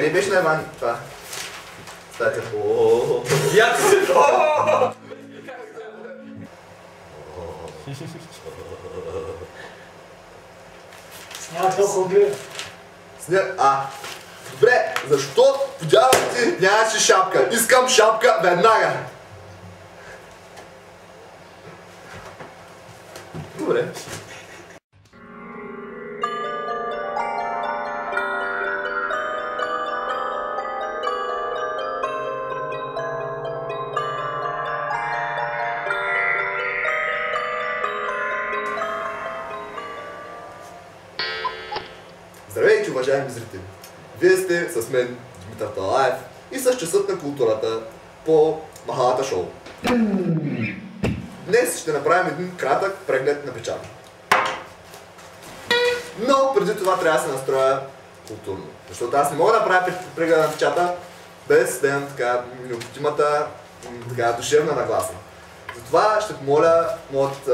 Къде беше на Иван това? Статия. Я ти се! Няма толкова гледа. Добре, защо подявам ти нямаше шапка? Искам шапка веднага! Добре. Здравейте, уважаеми зрители! Вие сте с мен, Димитър Талаев, и с Часът на културата по Махалата шоу. Днес ще направим един кратък преглед на печата. Но преди това трябва да се настроя културно. Защото аз не мога да правя преглед на печата без да имам така необходимата душевна нагласа. Затова ще помоля моят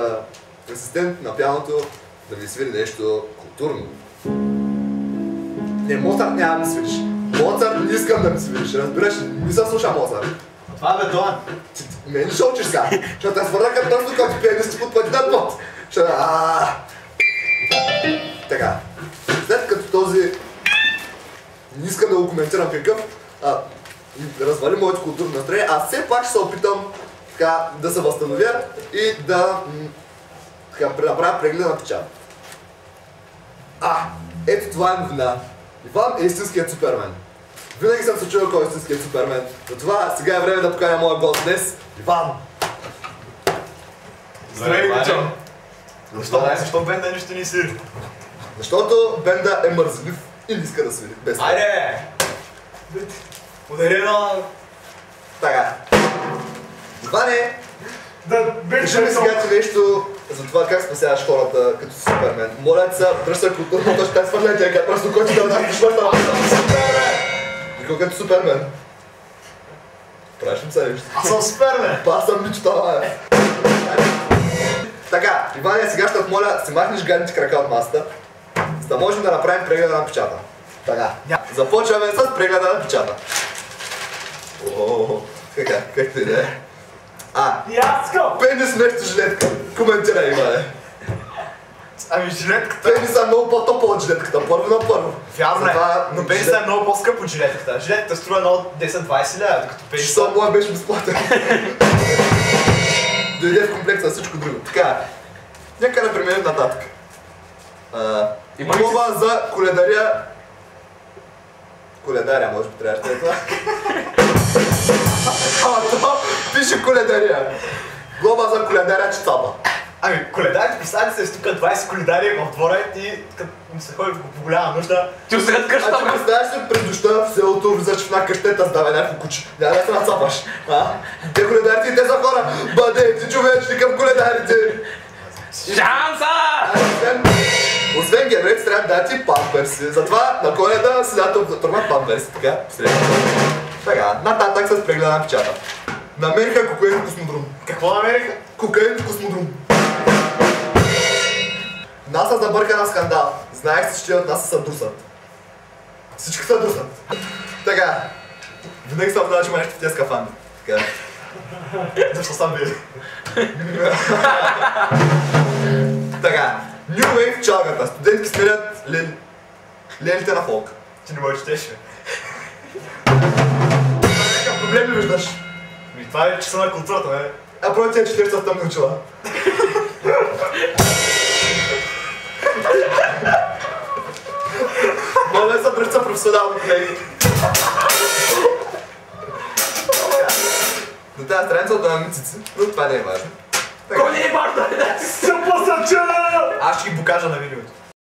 асистент на пианото да ми свири нещо културно. Не, Моцарт няма да ми свириш. Моцарт не искам да ми свириш, разбираш? Не съм слуша Моцарт. Това е Бетовен. Мен ли ще учиш сега? Защото аз върна като точно като пианисти под пъти над път. Така. След като този... Не искам да го коментирам какъв, развали моето културно настроение, аз все пак ще се опитам така да се възстановя и да направя преглед на печата. Ето това е новина. Иван е истинският Супермен. Винаги съм се чувал кой е истинският Супермен. Затова сега е време да поканя моя гост днес, Иван. Здравей, Гучо! Защо Бенда нищо не свири? Защото Бенда е мързлив и не иска да свири. Без това. Айде! Удари на... Така. Иване, Да, кажи ми сега ти нещо за това как спасяваш хората като си Супермен. Моля ти се, дръжте културно, то ще те свърля тя, като просто който да удариш швърта. Никога като Супермен. Правиш ли се нещо? Аз съм Супермен! Аз съм Мичо. Така, Иване, сега ще те моля, си махнеш гадните крака от масата, за да можем да направим прегледа на печата. Така, започваме с прегледа на печата. Така, както и да е. Яско! Пенис вместо жилетка. Коментирай, Иване. Ами жилетката... Пенис е много по-топъл от жилетката, първо на първо. Вярно е, но пенисът е много по-скъп от жилетката. Жилетката струва едно 10-20 лева, докато пенисът... Що моя беше безплатен. Дойде в комплект с всичко друго. Така, нека да преминем нататък. Глоба за коледаря... Коледаря, може би трябваше да е това. То пише коледаря. Глоба за коледаря чецапа. Ами, коледарите, представете се, тук 20 коледари в двора и като ми се ходи по голяма нужда. Ти усред къщата, бе! Представяш се през нощта в селото, влизаш в една къщета, сдавай някакво куче. Няма да се нацапаш. Те коледарите и те са хора. Бъдете човечни към коледарите. Шанса! Освен генерите трябва да дадат и памперси. Затова на Коледа си дадат тръгват памперси. Така, така, нататък с прегледа на печата. Намериха кокаин в космодрум. Какво намериха? Кокаин в космодрум. НАСА забърка на скандал. Знаех си, че от НАСА са друсат. Всички са друсат. Така. Винаги съм знал, че има нещо в тези скафанди. Така. Защо съм бил? Така. New Wave чалгата. Студентки смирят лелите на фолк. Ти не можеш четеш, бе. Някакъв проблем ли виждаш? Това е часа на културата, бе. Прой тя четеш с тъмни очила. Моля се дръжца професионално, колеги. На тази страница от на мицици, но това не е важно. Кой не е важно? Съпа съча! Аз ще ги покажа на видеото.